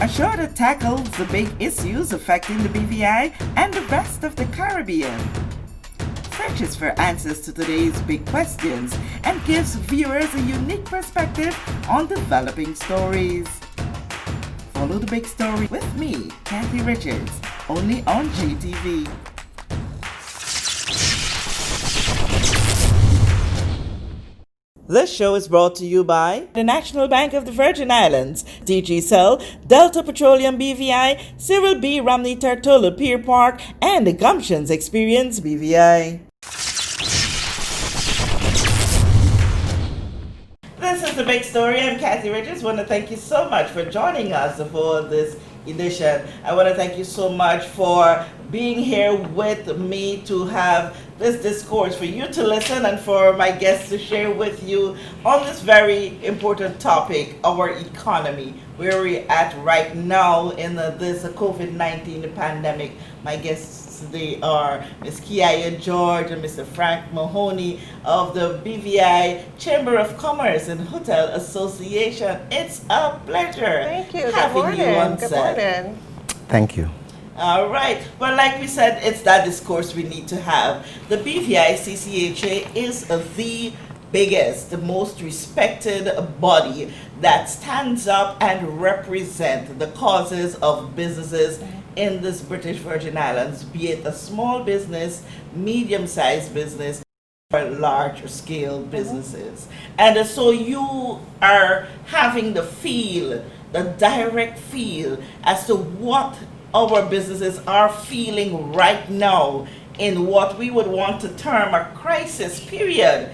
A show that tackles the big issues affecting the BVI and the rest of the Caribbean. Searches for answers to today's big questions and gives viewers a unique perspective on developing stories. Follow the big story with me, Kathy Richards, only on JTV. This show is brought to you by the National Bank of the Virgin Islands, DG Cell, Delta Petroleum BVI, Cyril B. Romney Tortola Pier Park, and the Gumptions Experience BVI. This is the big story. I'm Kathy Richards. I want to thank you so much for joining us for this edition. I want to thank you so much for being here with me to have this discourse, for you to listen and for my guests to share with you on this very important topic, our economy, where we're at right now in this COVID-19 pandemic. My guests today are Ms. Kiaya George and Mr. Frank Mahoney of the BVI Chamber of Commerce and Hotel Association. It's a pleasure. Thank you. Having you on Good set. morning. Thank you. All right. Well, like we said, it's that discourse we need to have. The BVI CCHA is the biggest, the most respected body that stands up and represents the causes of businesses in this British Virgin Islands, be it a small business, medium-sized business, or large-scale businesses. And so you are having the feel, the direct feel as to what our businesses are feeling right now in what we would want to term a crisis period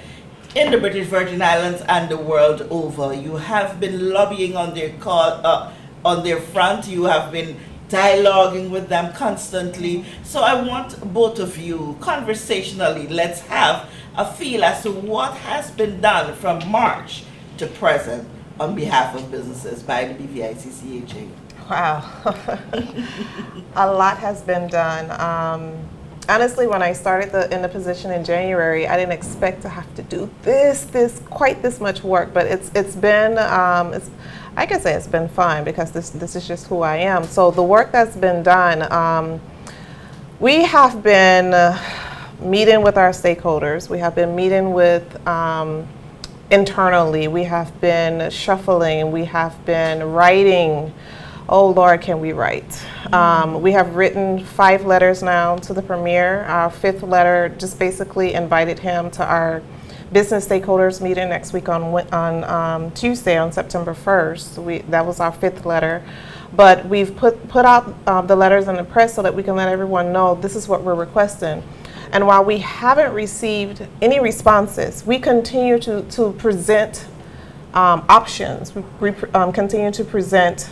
in the British Virgin Islands and the world over. You have been lobbying on their front. You have been dialoguing with them constantly. So I want both of you, conversationally, let's have a feel as to what has been done from March to present on behalf of businesses by the BVI CCHA. Wow. A lot has been done. Honestly, when I started in the position in January, I didn't expect to have to do quite this much work, but it's been, I can say it's been fun because this is just who I am. So the work that's been done, we have been meeting with our stakeholders. We have been meeting with internally. We have been shuffling. We have been writing. Oh Lord, can we write? We have written 5 letters now to the Premier. Our 5th letter just basically invited him to our business stakeholders meeting next week on Tuesday, on September 1st. That was our 5th letter. But we've put out the letters in the press so that we can let everyone know this is what we're requesting. And while we haven't received any responses, we continue to present options. We continue to present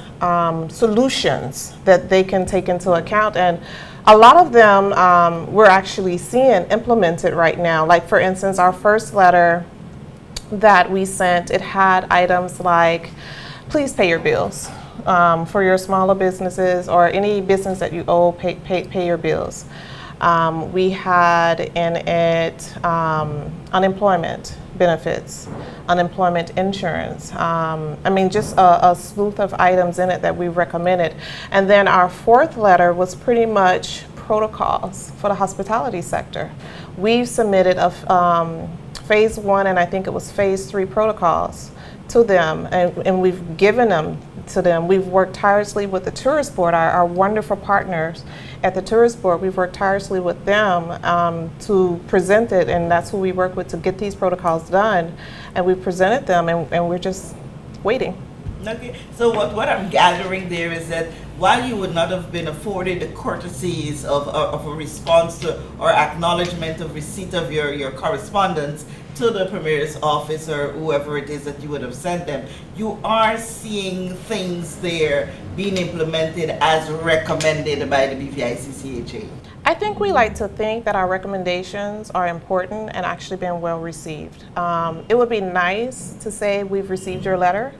solutions that they can take into account, and a lot of them we're actually seeing implemented right now. Like, for instance, our first letter that we sent, it had items like, please pay your bills. For your smaller businesses or any business that you owe, pay your bills. We had in it unemployment benefits, unemployment insurance. I mean, just a slew of items in it that we recommended. And then our 4th letter was pretty much protocols for the hospitality sector. We submitted a phase 1 and I think it was phase 3 protocols to them, and we've given them to them. We've worked tirelessly with the tourist board, our wonderful partners at the tourist board. We've worked tirelessly with them to present it, and that's who we work with to get these protocols done. And we presented them, and we're just waiting. Okay, so what I'm gathering there is that while you would not have been afforded the courtesies of a response to or acknowledgement of receipt of your correspondence to the Premier's office or whoever it is that you would have sent them, you are seeing things there being implemented as recommended by the BVI-CCHA. I think we like to think that our recommendations are important and actually been well received. It would be nice to say we've received your letter.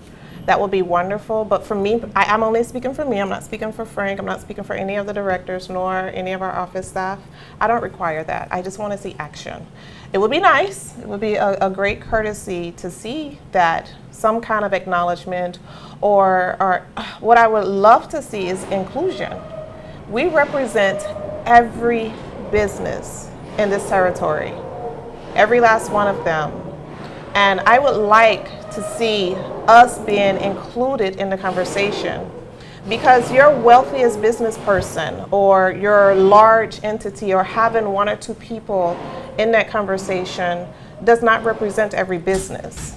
That would be wonderful, but for me, I'm only speaking for me. I'm not speaking for Frank. I'm not speaking for any of the directors nor any of our office staff. I don't require that. I just want to see action. It would be nice. It would be a great courtesy to see that some kind of acknowledgement or what I would love to see is inclusion. We represent every business in this territory, every last one of them. And I would like to see us being included in the conversation, because your wealthiest business person or your large entity or having one or two people in that conversation does not represent every business.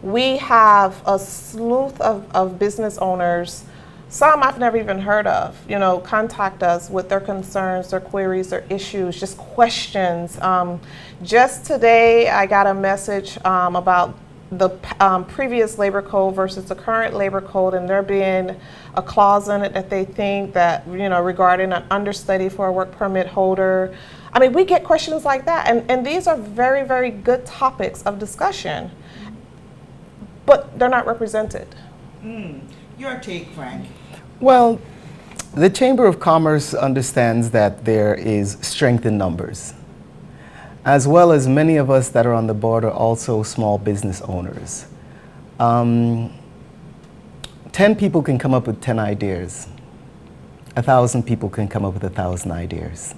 We have a slew of business owners, some I've never even heard of, contact us with their concerns, their queries, their issues, just questions. Just today, I got a message about the previous labor code versus the current labor code, and there being a clause in it that they think that, regarding an understudy for a work permit holder. I mean, we get questions like that, and these are very, very good topics of discussion, but they're not represented. Your take, Frank? Well, the Chamber of Commerce understands that there is strength in numbers, as well as many of us that are on the board are also small business owners. 10 people can come up with 10 ideas. 1,000 people can come up with 1,000 ideas.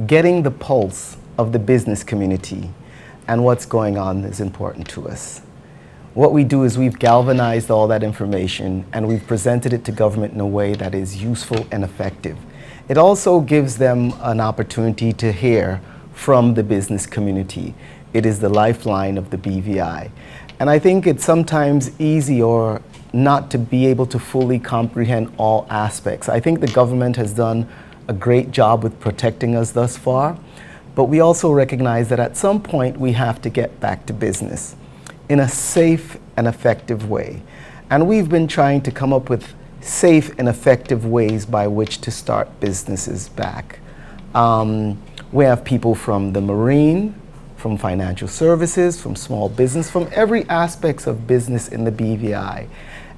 Getting the pulse of the business community and what's going on is important to us. What we do is we've galvanized all that information and we've presented it to government in a way that is useful and effective. It also gives them an opportunity to hear from the business community. It is the lifeline of the BVI. And I think it's sometimes easy or not to be able to fully comprehend all aspects. I think the government has done a great job with protecting us thus far, but we also recognize that at some point we have to get back to business in a safe and effective way. And we've been trying to come up with safe and effective ways by which to start businesses back. We have people from the marine, from financial services, from small business, from every aspect of business in the BVI.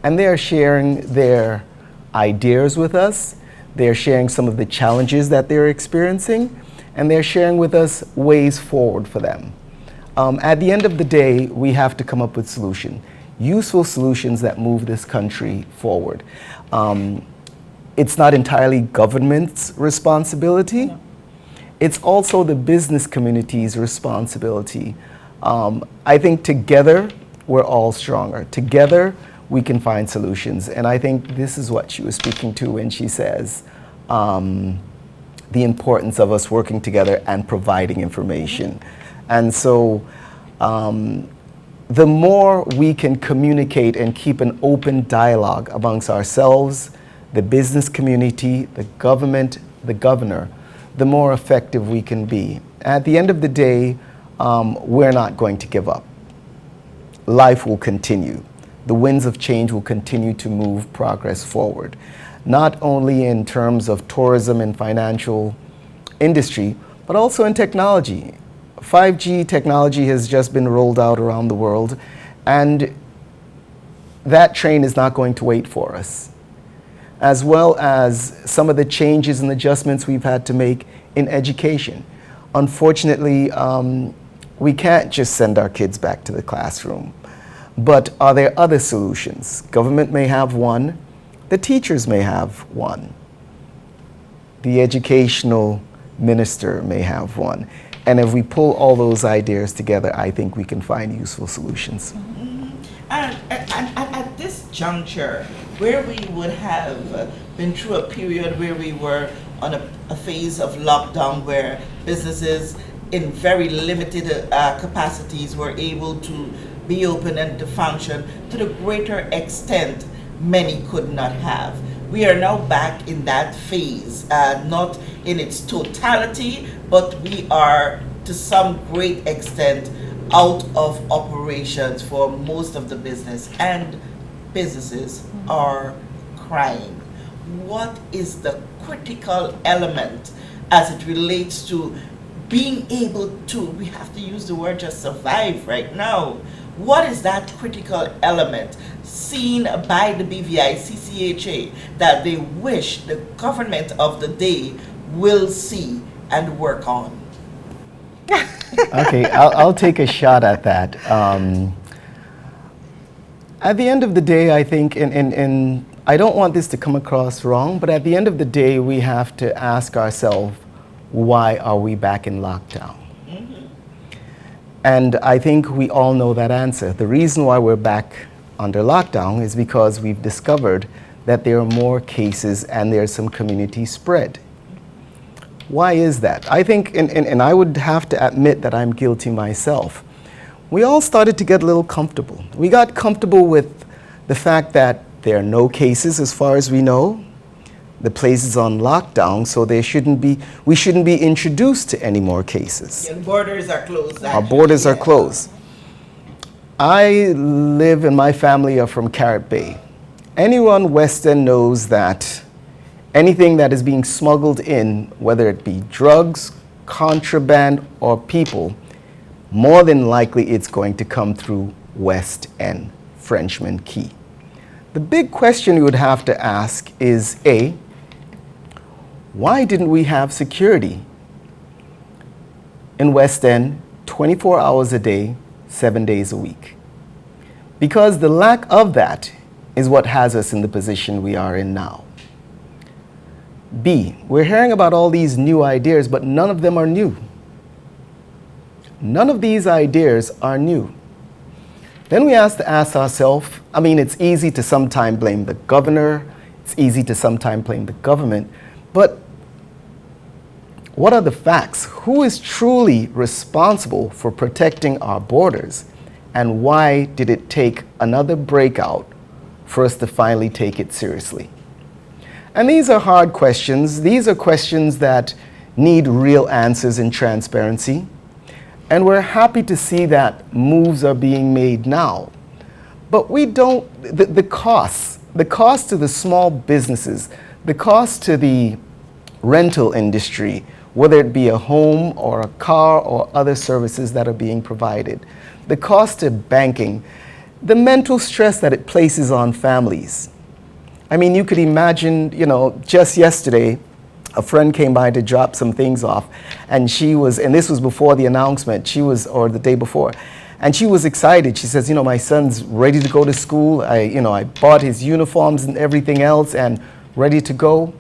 And they're sharing their ideas with us. They're sharing some of the challenges that they're experiencing, and they're sharing with us ways forward for them. At the end of the day, we have to come up with solutions, useful solutions that move this country forward. It's not entirely government's responsibility. No. It's also the business community's responsibility. I think together, we're all stronger. Together, we can find solutions. And I think this is what she was speaking to when she says the importance of us working together and providing information. And so the more we can communicate and keep an open dialogue amongst ourselves, the business community, the government, the governor, the more effective we can be. At the end of the day, we're not going to give up. Life will continue. The winds of change will continue to move progress forward, not only in terms of tourism and financial industry, but also in technology. 5G technology has just been rolled out around the world, and that train is not going to wait for us, as well as some of the changes and adjustments we've had to make in education. Unfortunately, we can't just send our kids back to the classroom. But are there other solutions? Government may have one, the teachers may have one, the educational minister may have one. And if we pull all those ideas together, I think we can find useful solutions. Mm-hmm. And at this juncture, where we would have been through a period where we were on a phase of lockdown where businesses in very limited capacities were able to be open and to function to the greater extent many could not have. We are now back in that phase, not in its totality, but we are to some great extent out of operations for most of the business, and businesses are crying. What is the critical element as it relates to being able to, we have to use the word just survive right now. What is that critical element seen by the BVI CCHA that they wish the government of the day will see and work on? Okay, I'll take a shot at that. At the end of the day, I think, and I don't want this to come across wrong, but at the end of the day, we have to ask ourselves, why are we back in lockdown? And I think we all know that answer. The reason why we're back under lockdown is because we've discovered that there are more cases and there's some community spread. Why is that? I think, and I would have to admit that I'm guilty myself. We all started to get a little comfortable. We got comfortable with the fact that there are no cases as far as we know. The place is on lockdown, so we shouldn't be introduced to any more cases. And borders are closed. Our borders are closed. I live and my family are from Carrot Bay. Anyone West End knows that anything that is being smuggled in, whether it be drugs, contraband, or people, more than likely it's going to come through West End, Frenchman Key. The big question you would have to ask is, A, why didn't we have security in West End 24 hours a day, 7 days a week? Because the lack of that is what has us in the position we are in now. B, we're hearing about all these new ideas, but none of them are new. None of these ideas are new. Then we have to ask ourselves, I mean, it's easy to sometimes blame the governor, it's easy to sometimes blame the government, but what are the facts? Who is truly responsible for protecting our borders? And why did it take another breakout for us to finally take it seriously? And these are hard questions. These are questions that need real answers and transparency. And we're happy to see that moves are being made now. But we don't, the cost to the small businesses, the cost to the rental industry, whether it be a home or a car or other services that are being provided, the cost to banking, the mental stress that it places on families. I mean, you could imagine, just yesterday, a friend came by to drop some things off, and this was before the announcement, or the day before, and she was excited. She says, my son's ready to go to school. I bought his uniforms and everything else and ready to go.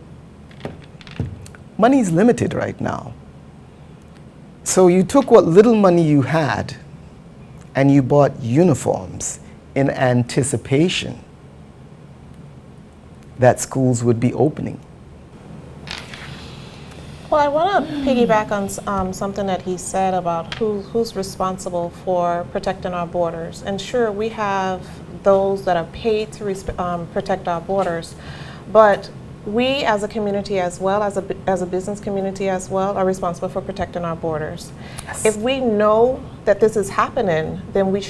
Money's limited right now. So you took what little money you had and you bought uniforms in anticipation that schools would be opening. Well, I want to piggyback on something that he said about who's responsible for protecting our borders. And sure, we have those that are paid to protect our borders, but we as a community as well, as a business community as well, are responsible for protecting our borders. Yes. If we know that this is happening, then we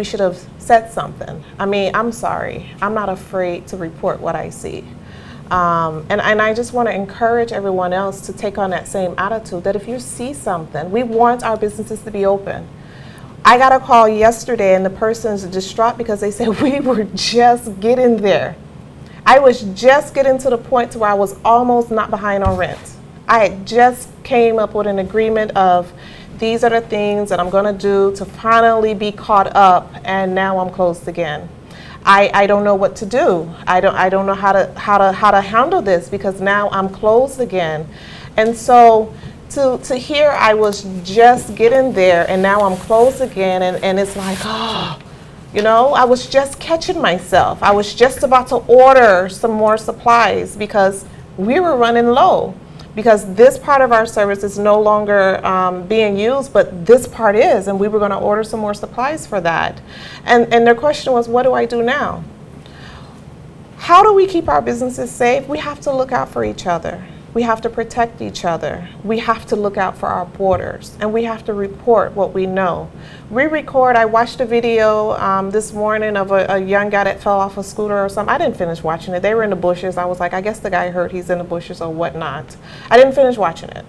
should have said something. I mean, I'm sorry. I'm not afraid to report what I see. And I just want to encourage everyone else to take on that same attitude, that if you see something, we want our businesses to be open. I got a call yesterday and the person's distraught because they said we were just getting there. I was just getting to the point to where I was almost not behind on rent. I had just came up with an agreement of these are the things that I'm going to do to finally be caught up, and now I'm closed again. I don't know what to do. I don't know how to handle this because now I'm closed again. And so to hear I was just getting there and now I'm closed again, and it's like, I was just catching myself. I was just about to order some more supplies because we were running low, because this part of our service is no longer being used, but this part is, and we were going to order some more supplies for that. And their question was, what do I do now? How do we keep our businesses safe? We have to look out for each other. We have to protect each other. We have to look out for our borders, and we have to report what we know. I watched a video this morning of a young guy that fell off a scooter or something. I didn't finish watching it. They were in the bushes. I was like, I guess the guy hurt, he's in the bushes or whatnot. I didn't finish watching it.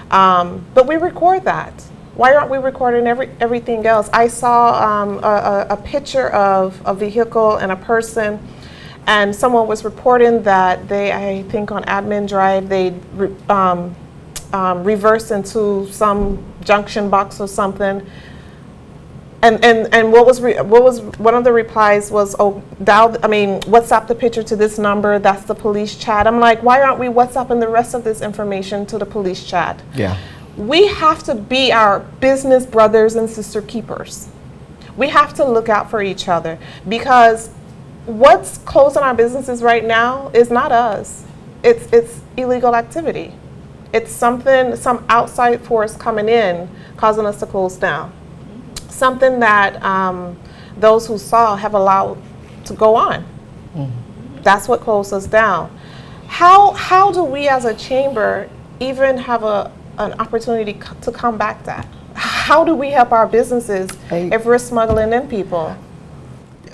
But we record that. Why aren't we recording everything else? I saw a picture of a vehicle and a person, and someone was reporting that I think on Admin Drive, they reversed into some junction box or something. And what was one of the replies was, oh, WhatsApp the picture to this number, that's the police chat. I'm like, why aren't we WhatsApping the rest of this information to the police chat? Yeah. We have to be our business brothers and sister keepers. We have to look out for each other, because what's closing our businesses right now is not us. It's illegal activity. It's some outside force coming in causing us to close down. Something that those who saw have allowed to go on. Mm-hmm. That's what closed us down. How do we as a chamber even have an opportunity to combat that? How do we help our businesses if we're smuggling in people?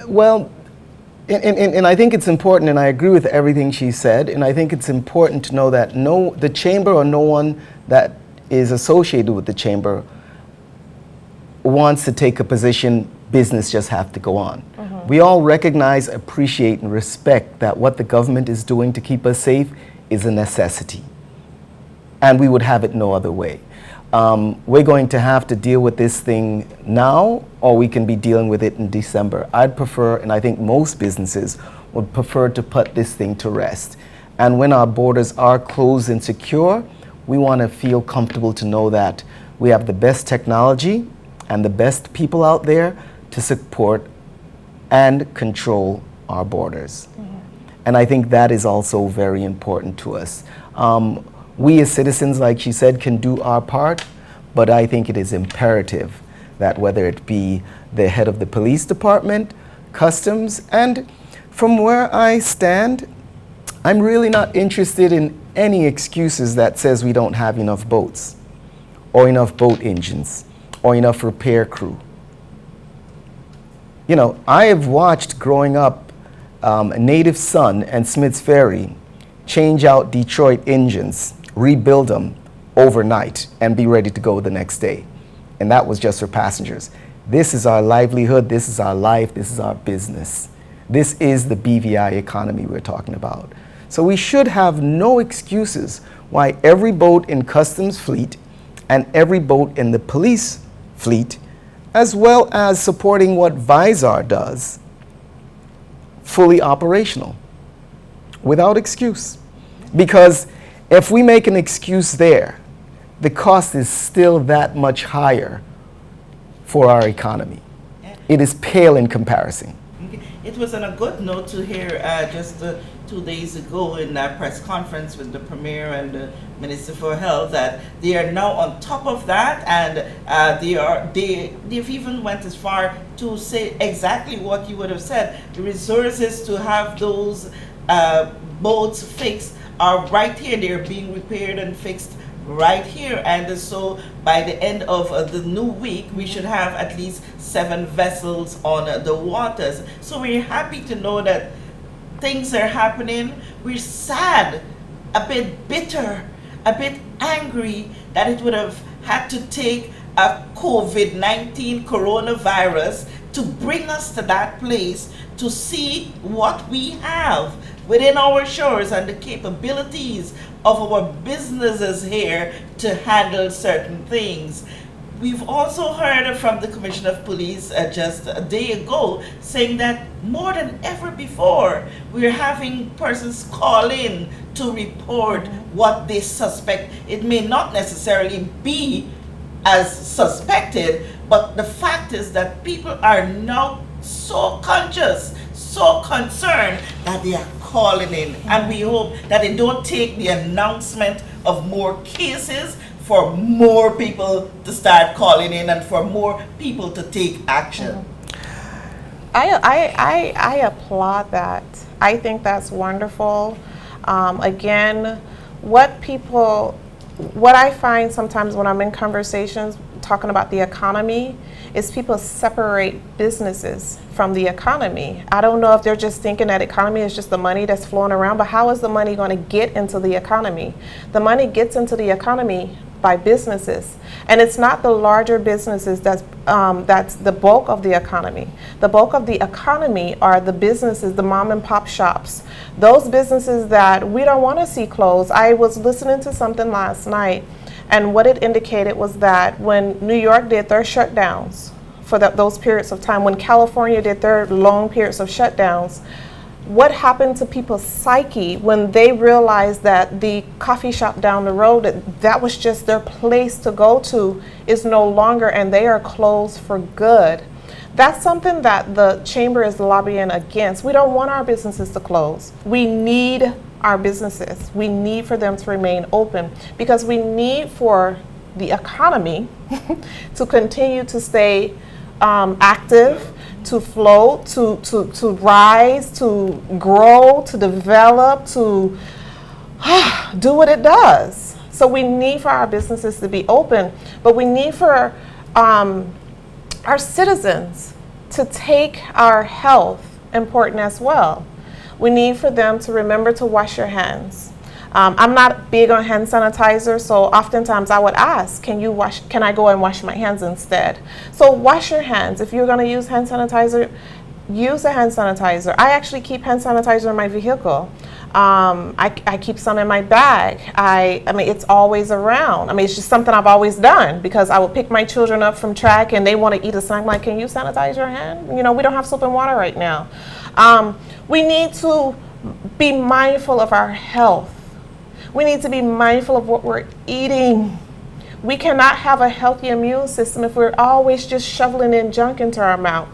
Well, and I think it's important, and I agree with everything she said, and I think it's important to know that the chamber or no one that is associated with the chamber wants to take a position, business just have to go on. Mm-hmm. We all recognize, appreciate, and respect that what the government is doing to keep us safe is a necessity. And we would have it no other way. We're going to have to deal with this thing now, or we can be dealing with it in December. I'd prefer, and I think most businesses would prefer, to put this thing to rest. And when our borders are closed and secure, we want to feel comfortable to know that we have the best technology and the best people out there to support and control our borders. Mm-hmm. And I think that is also very important to us. We as citizens, like she said, can do our part, but I think it is imperative that whether it be the head of the police department, customs, and from where I stand, I'm really not interested in any excuses that says we don't have enough boats or enough boat engines or enough repair crew. You know, I have watched growing up Native Son and Smith's Ferry change out Detroit engines, rebuild them overnight, and be ready to go the next day. And that was just for passengers. This is our livelihood, this is our life, this is our business. This is the BVI economy we're talking about. So we should have no excuses why every boat in customs fleet and every boat in the police fleet, as well as supporting what Visor does, fully operational, without excuse. Because if we make an excuse there, the cost is still that much higher for our economy. It is pale in comparison. It was on a good note to hear just 2 days ago in that press conference with the Premier and the Minister for Health that they are now on top of that, and they've even went as far to say exactly what you would have said. The resources to have those boats fixed are right here. They're being repaired and fixed right here, and so by the end of the new week we should have at least 7 vessels on the waters. So we're happy to know that things are happening. We're sad, a bit bitter, a bit angry that it would have had to take a COVID-19 coronavirus to bring us to that place, to see what we have within our shores and the capabilities of our businesses here to handle certain things. We've also heard from the Commissioner of Police just a day ago saying that more than ever before, we're having persons call in to report what they suspect. It may not necessarily be as suspected, but the fact is that people are now so conscious, so concerned that they are calling in, and we hope that they don't take the announcement of more cases for more people to start calling in and for more people to take action. I applaud that. I think that's wonderful. Again, what I find sometimes when I'm in conversations talking about the economy is people separate businesses from the economy. I don't know if they're just thinking that economy is just the money that's flowing around, but how is the money going to get into the economy? The money gets into the economy by businesses, and it's not the larger businesses that's the bulk of the economy. The bulk of the economy are the businesses, the mom and pop shops, those businesses that we don't want to see close. I was listening to something last night, and what it indicated was that when New York did their shutdowns for those periods of time. When California did their long periods of shutdowns, what happened to people's psyche when they realized that the coffee shop down the road, that was just their place to go to, is no longer, and they are closed for good? That's something that the chamber is lobbying against. We don't want our businesses to close. We need our businesses. We need for them to remain open, because we need for the economy to continue to stay active, to float, to rise, to grow, to develop, to do what it does. So we need for our businesses to be open, but we need for our citizens to take our health important as well. We need for them to remember to wash your hands. I'm not big on hand sanitizer, so oftentimes I would ask, can I go and wash my hands instead? So wash your hands. If you're gonna use hand sanitizer, use a hand sanitizer. I actually keep hand sanitizer in my vehicle. I keep some in my bag. I mean, it's always around. I mean, it's just something I've always done, because I would pick my children up from track and they want to eat a snack. I'm like, can you sanitize your hand? You know, we don't have soap and water right now. We need to be mindful of our health. We need to be mindful of what we're eating. We cannot have a healthy immune system if we're always just shoveling in junk into our mouth.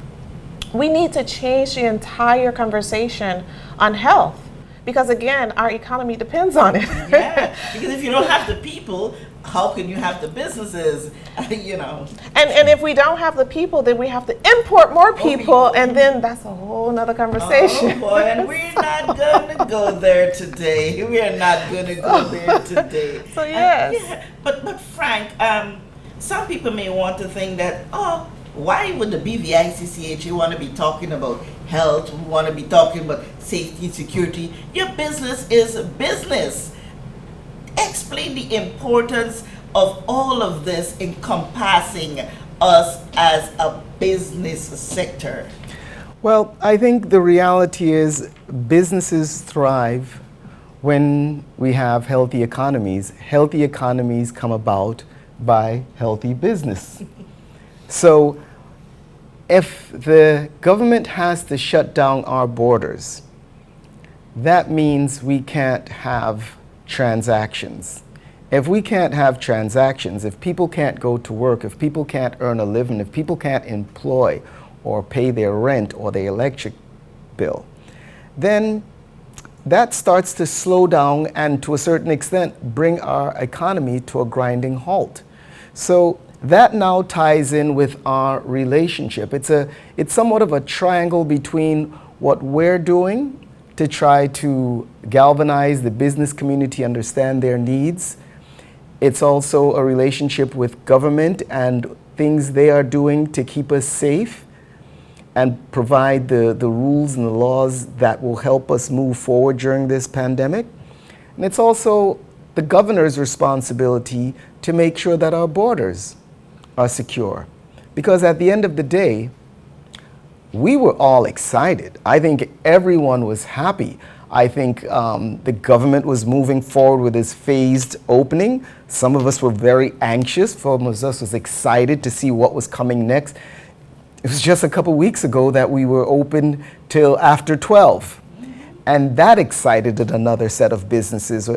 We need to change the entire conversation on health, because again, our economy depends on it. Yeah, because if you don't have the people, how can you have the businesses? You know. And if we don't have the people, then we have to import more people, and then that's a whole nother conversation. Oh boy, and we're not gonna go there today. We are not gonna go there today. So yes. Yeah, but Frank, some people may want to think that, oh, why would the BVICCHA want to be talking about health, want to be talking about safety and security? Your business is business. Explain the importance of all of this encompassing us as a business sector. Well, I think the reality is businesses thrive when we have healthy economies. Healthy economies come about by healthy business. So if the government has to shut down our borders, that means we can't have transactions. If we can't have transactions, if people can't go to work, if people can't earn a living, if people can't employ or pay their rent or their electric bill, then that starts to slow down and to a certain extent bring our economy to a grinding halt. So that now ties in with our relationship. It's somewhat of a triangle between what we're doing to try to galvanize the business community, understand their needs. It's also a relationship with government and things they are doing to keep us safe and provide the rules and the laws that will help us move forward during this pandemic. And it's also the governor's responsibility to make sure that our borders are secure. Because at the end of the day, we were all excited. I think everyone was happy. I think the government was moving forward with this phased opening. Some of us were very anxious. Some of us was excited to see what was coming next. It was just a couple weeks ago that we were open till after 12. And that excited another set of businesses.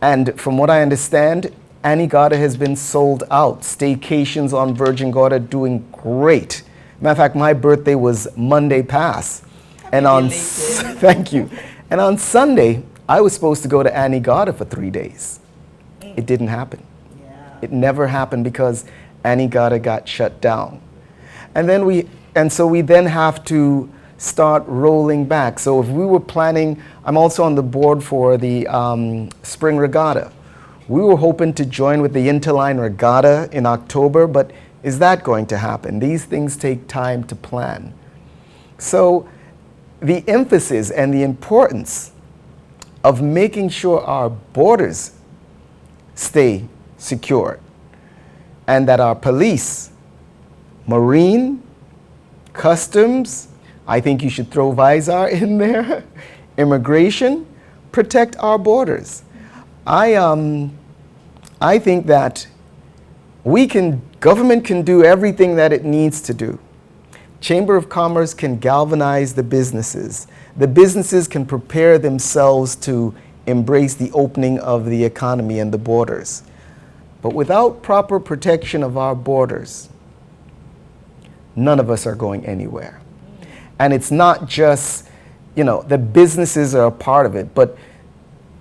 And from what I understand, Anegada has been sold out. Staycations on Virgin Gorda doing great. Matter of fact, my birthday was Monday past. And on thank you. And on Sunday, I was supposed to go to Anegada for 3 days. It didn't happen. Yeah. It never happened because Anegada got shut down. And so we then have to start rolling back. So if we were planning, I'm also on the board for the Spring Regatta. We were hoping to join with the Interline Regatta in October, but is that going to happen? These things take time to plan. So the emphasis and the importance of making sure our borders stay secure and that our police, Marine, Customs, I think you should throw Visor in there, immigration, protect our borders. I think that we can Government can do everything that it needs to do. Chamber of Commerce can galvanize the businesses. The businesses can prepare themselves to embrace the opening of the economy and the borders. But without proper protection of our borders, none of us are going anywhere. And it's not just, the businesses are a part of it, but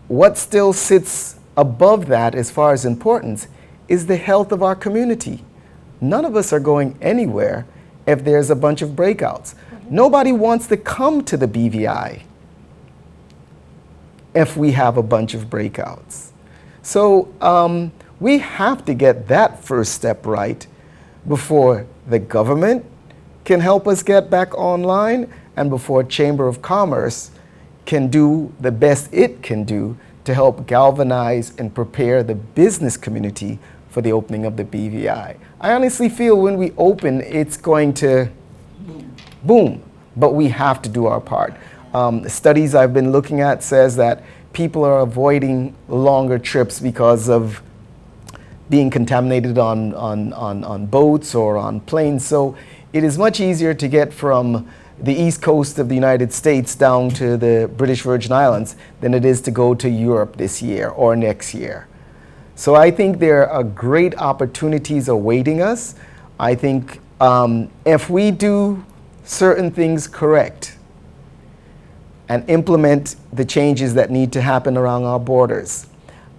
what still sits above that as far as importance is the health of our community. None of us are going anywhere if there's a bunch of breakouts. Nobody wants to come to the BVI if we have a bunch of breakouts. So we have to get that first step right before the government can help us get back online and before Chamber of Commerce can do the best it can do to help galvanize and prepare the business community for the opening of the BVI. I honestly feel when we open, it's going to boom, but we have to do our part. Studies I've been looking at says that people are avoiding longer trips because of being contaminated on boats or on planes. So it is much easier to get from the east coast of the United States down to the British Virgin Islands than it is to go to Europe this year or next year. So I think there are great opportunities awaiting us. I think if we do certain things correct and implement the changes that need to happen around our borders,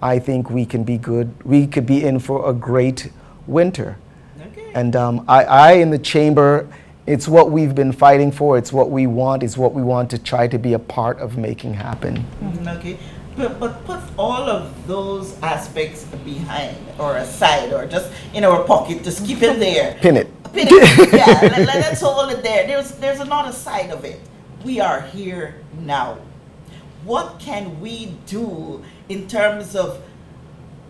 I think we can be good. We could be in for a great winter. Okay. And I in the chamber, it's what we've been fighting for. It's what we want. It's what we want to try to be a part of making happen. Okay. But put all of those aspects behind or aside or just in our pocket. Just keep it there. Pin it. Pin it. Yeah, let's hold it there. There's another side of it. We are here now. What can we do in terms of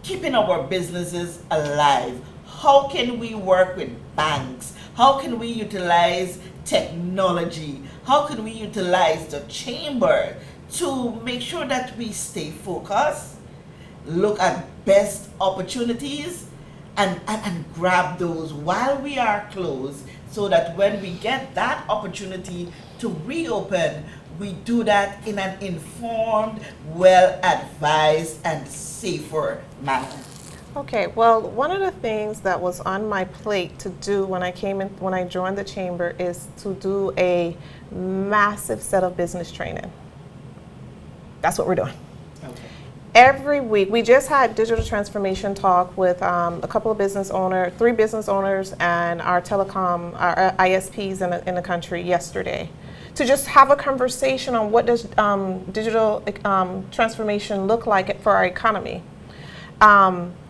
keeping our businesses alive? How can we work with banks? How can we utilize technology? How can we utilize the chamber to make sure that we stay focused, look at best opportunities, and grab those while we are closed, so that when we get that opportunity to reopen, we do that in an informed, well-advised, and safer manner. Okay, well, one of the things that was on my plate to do when I joined the chamber is to do a massive set of business training. That's what we're doing. Okay. Every week, we just had digital transformation talk with a couple of three business owners and our telecom, our ISPs in the country yesterday, to just have a conversation on what does digital transformation look like for our economy.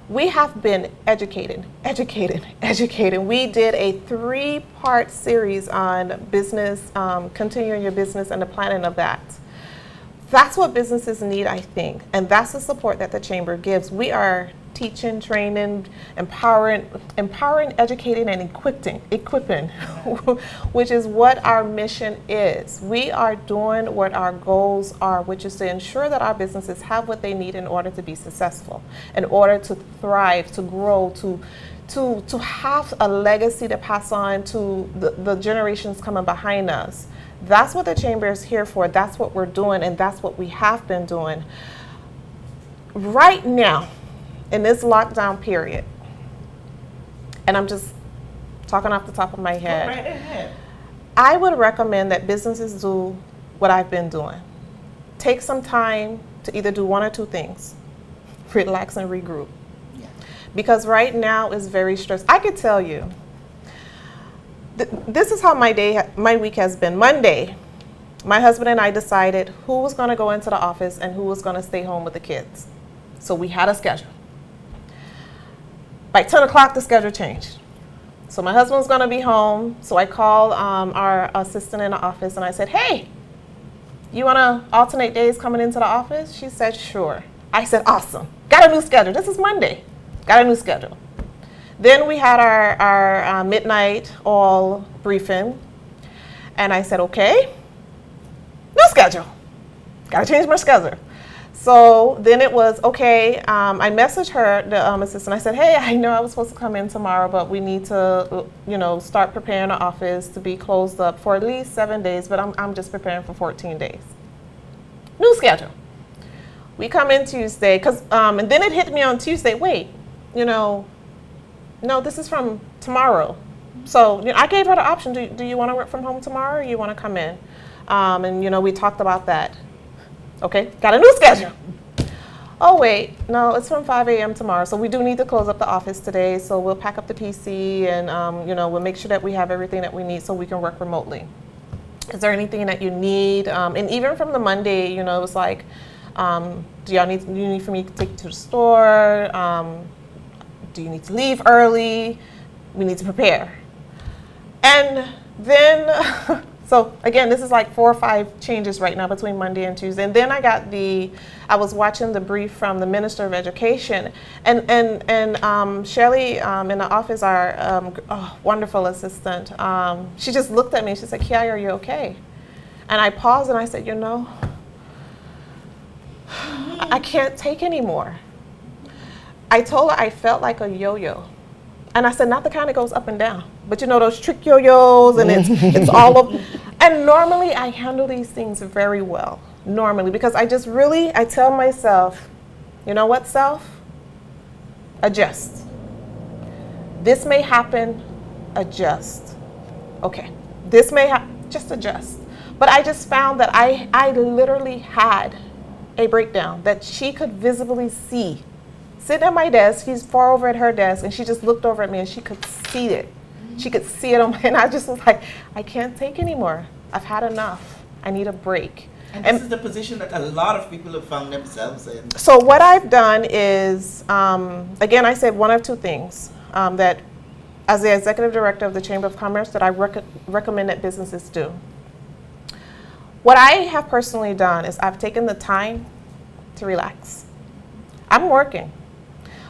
We have been educated. We did a 3-part series on business, continuing your business and the planning of that. That's what businesses need, I think, and that's the support that the chamber gives. We are teaching, training, empowering, educating, and equipping, which is what our mission is. We are doing what our goals are, which is to ensure that our businesses have what they need in order to be successful, in order to thrive, to grow, to have a legacy to pass on to the generations coming behind us. That's what the chamber is here for. That's what we're doing, and that's what we have been doing. Right now, in this lockdown period, and I'm just talking off the top of my head, Go right ahead. I would recommend that businesses do what I've been doing. Take some time to either do one or two things. Relax and regroup. Yeah. Because right now is very stressful. I could tell you, this is how my week has been. Monday, my husband and I decided who was going to go into the office and who was going to stay home with the kids. So we had a schedule. By 10 o'clock, the schedule changed. So my husband was going to be home. So I called our assistant in the office and I said, hey, you want to alternate days coming into the office? She said, sure. I said, awesome. Got a new schedule. This is Monday. Got a new schedule. Then we had our midnight all briefing. And I said, okay, new schedule. Got to change my schedule. So then it was, okay, I messaged her, the assistant. I said, hey, I know I was supposed to come in tomorrow, but we need to, start preparing the office to be closed up for at least 7 days, but I'm just preparing for 14 days. New schedule. We come in Tuesday, and then it hit me on Tuesday, wait, no, this is from tomorrow. So I gave her the option, do you want to work from home tomorrow or you want to come in? And we talked about that. Okay, got a new schedule. Oh wait, no, it's from 5 a.m. tomorrow. So we do need to close up the office today. So we'll pack up the PC and we'll make sure that we have everything that we need so we can work remotely. Is there anything that you need? And even from the Monday, it was like, do you need for me to take you to the store? Do you need to leave early? We need to prepare. And then, so again, this is like 4 or 5 changes right now between Monday and Tuesday. And then I was watching the brief from the Minister of Education, and Shelley in the office, our wonderful assistant, she just looked at me. She said, Kiai, are you okay? And I paused and I said, I can't take anymore. I told her I felt like a yo-yo. And I said, not the kind that goes up and down, but those trick yo-yos, and it's all of. And normally I handle these things very well, normally, because I tell myself, you know what, self? Adjust. This may happen, adjust. Okay, this may happen, just adjust. But I just found that I literally had a breakdown that she could visibly see. Sitting at my desk, she's far over at her desk, and she just looked over at me and she could see it. She could see it on my, and I just was like, I can't take anymore. I've had enough. I need a break. And this is the position that a lot of people have found themselves in. So what I've done is, again, I said one of 2 things that as the executive director of the Chamber of Commerce that I recommend that businesses do. What I have personally done is I've taken the time to relax. I'm working,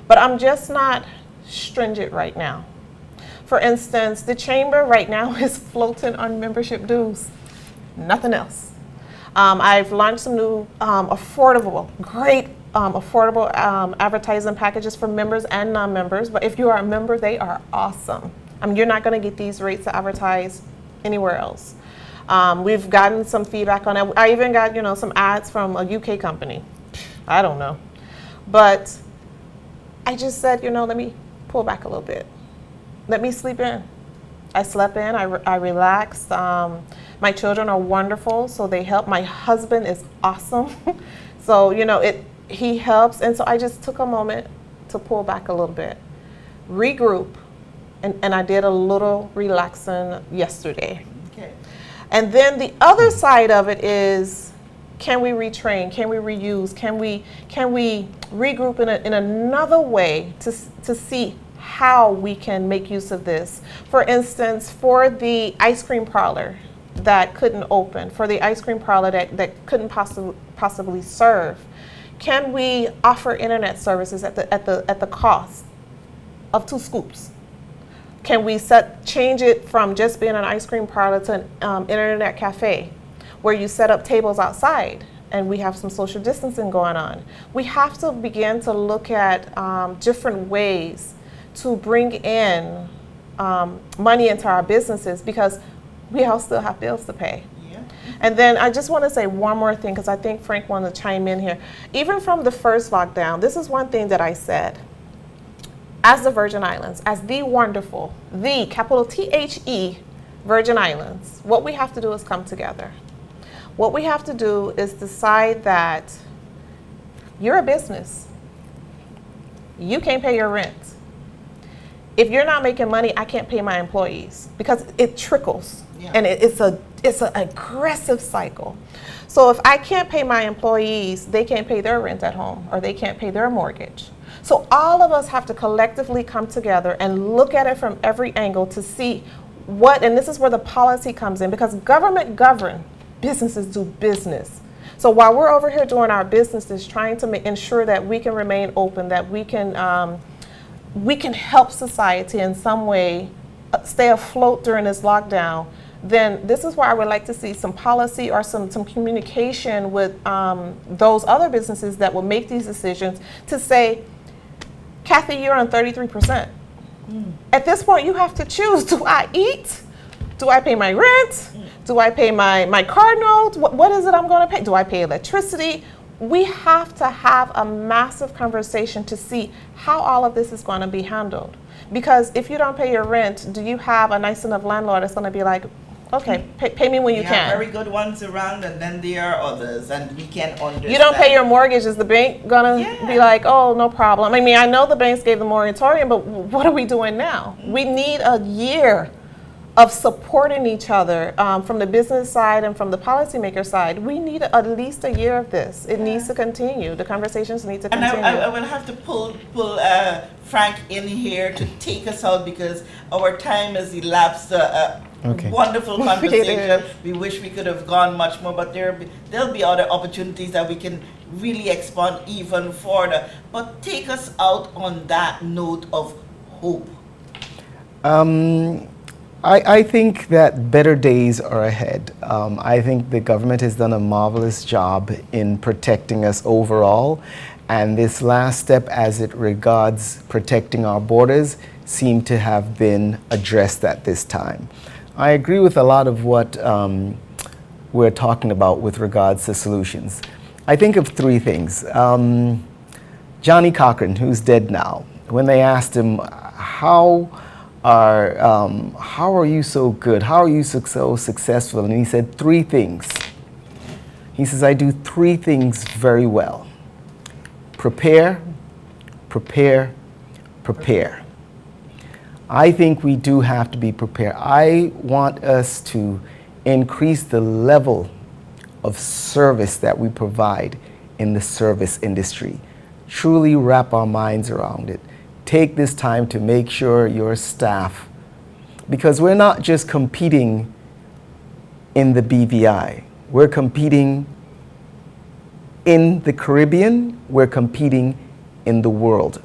but I'm just not stringent right now. For instance, the Chamber right now is floating on membership dues, nothing else. I've launched some new great affordable advertising packages for members and non-members, but if you are a member, they are awesome. You're not gonna get these rates to advertise anywhere else. We've gotten some feedback on it. I even got, some ads from a UK company. I don't know. But I just said, let me pull back a little bit. Let me sleep in. I slept in, I relaxed. My children are wonderful, so they help. My husband is awesome. So, he helps. And so I just took a moment to pull back a little bit, regroup, and I did a little relaxing yesterday. Okay. And then the other side of it is, can we retrain? Can we reuse? Can we regroup in another way to see how we can make use of this? For instance, for the ice cream parlor that couldn't open, for the ice cream parlor that couldn't possibly serve, can we offer internet services at the cost of 2 scoops? Can we change it from just being an ice cream parlor to an internet cafe, where you set up tables outside and we have some social distancing going on? We have to begin to look at different ways to bring in money into our businesses, because we all still have bills to pay. Yeah. And then I just want to say one more thing, because I think Frank wanted to chime in here. Even from the first lockdown, this is one thing that I said. As the Virgin Islands, as the wonderful, the capital THE Virgin Islands, what we have to do is come together. What we have to do is decide that you're a business. You can't pay your rent. If you're not making money, I can't pay my employees, because it trickles. Yeah. And it's an aggressive cycle. So if I can't pay my employees, they can't pay their rent at home, or they can't pay their mortgage. So all of us have to collectively come together and look at it from every angle to see and this is where the policy comes in, because government govern, businesses do business. So while we're over here doing our businesses, trying to ensure that we can remain open, that we can help society in some way stay afloat during this lockdown, then this is where I would like to see some policy or some communication with those other businesses that will make these decisions to say, Kathy, you're on 33%. At this point, you have to choose. Do I eat? Do I pay my rent? Do I pay my car note? What is it I'm going to pay? Do I pay electricity? We have to have a massive conversation to see how all of this is going to be handled. Because if you don't pay your rent, do you have a nice enough landlord that's going to be like, okay, pay me when you can? Very good ones around, and then there are others, and we can understand. You don't pay your mortgage, is the bank going to be like, oh, no problem? I mean, I know the banks gave the moratorium, but what are we doing now? We need a year of supporting each other from the business side and from the policymaker side. We need at least a year of this. It needs to continue. The conversations need to continue. And I will have to pull Frank in here to take us out because our time has elapsed. Wonderful conversation. We wish we could have gone much more, but there'll be other opportunities that we can really expand even further. But take us out on that note of hope. I think that better days are ahead. I think the government has done a marvelous job in protecting us overall, and this last step as it regards protecting our borders seemed to have been addressed at this time. I agree with a lot of what we're talking about with regards to solutions. I think of three things. Johnny Cochran, who's dead now, when they asked him, how are you so good? How are you so successful? And he said three things. He says, I do three things very well. Prepare, prepare, prepare. I think we do have to be prepared. I want us to increase the level of service that we provide in the service industry. Truly wrap our minds around it. Take this time to make sure your staff, because we're not just competing in the BVI, we're competing in the Caribbean, we're competing in the world.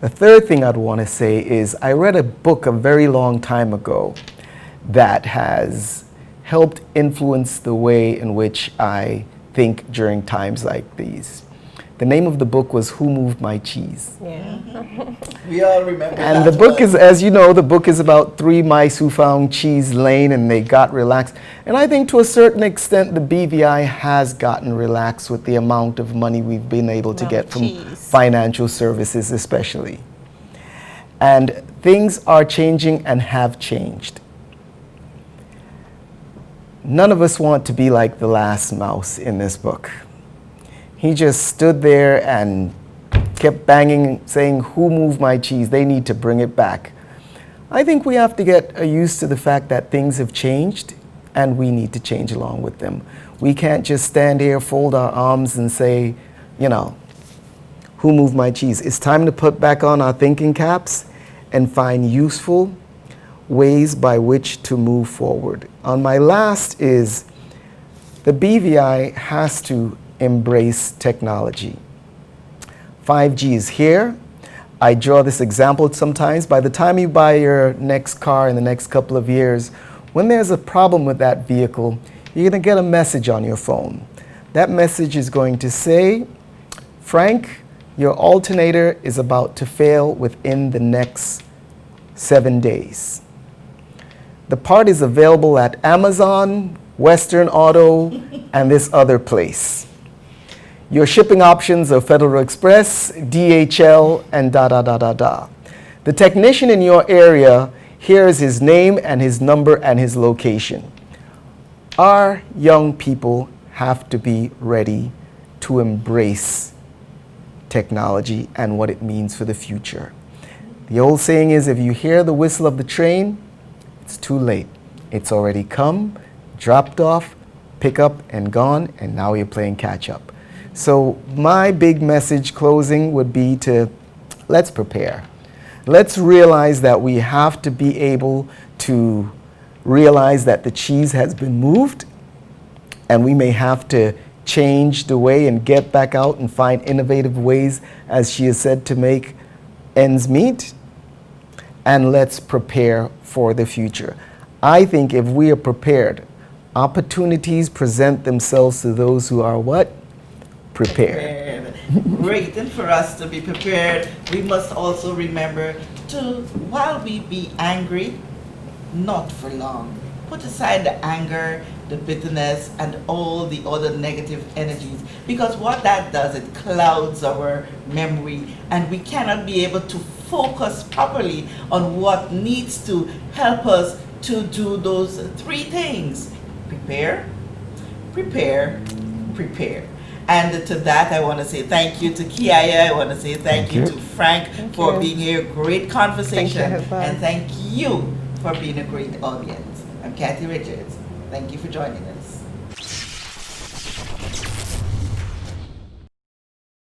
The third thing I'd want to say is I read a book a very long time ago that has helped influence the way in which I think during times like these. The name of the book was Who Moved My Cheese? Yeah. We all remember that. And the book is, as you know, the book is about three mice who found cheese lane and they got relaxed. And I think to a certain extent the BVI has gotten relaxed with the amount of money we've been able to get from financial services especially. And things are changing and have changed. None of us want to be like the last mouse in this book. He just stood there and kept banging, saying, who moved my cheese? They need to bring it back. I think we have to get used to the fact that things have changed and we need to change along with them. We can't just stand here, fold our arms and say, you know, who moved my cheese? It's time to put back on our thinking caps and find useful ways by which to move forward. On my last is the BVI has to embrace technology. 5G is here. I draw this example sometimes. By the time you buy your next car in the next couple of years, when there's a problem with that vehicle, you're going to get a message on your phone. That message is going to say, Frank, your alternator is about to fail within the next 7 days. The part is available at Amazon, Western Auto, and this other place. Your shipping options are Federal Express, DHL, and da-da-da-da-da. The technician in your area, here's his name and his number and his location. Our young people have to be ready to embrace technology and what it means for the future. The old saying is, if you hear the whistle of the train, it's too late. It's already come, dropped off, pick up and gone, and now you're playing catch up. So my big message closing would be to let's prepare. Let's realize that we have to be able to realize that the cheese has been moved and we may have to change the way and get back out and find innovative ways, as she has said, to make ends meet. And let's prepare for the future. I think if we are prepared, opportunities present themselves to those who are what? Prepared. Great. And for us to be prepared, we must also remember to, while we be angry, not for long. Put aside the anger, the bitterness, and all the other negative energies. Because what that does, it clouds our memory, and we cannot be able to focus properly on what needs to help us to do those three things: prepare, prepare, prepare. And to that, I want to say thank you to Kiaya. I want to say thank you to Frank for you. being here. Great conversation. Thank you as well. And thank you for being a great audience. I'm Kathy Richards. Thank you for joining us.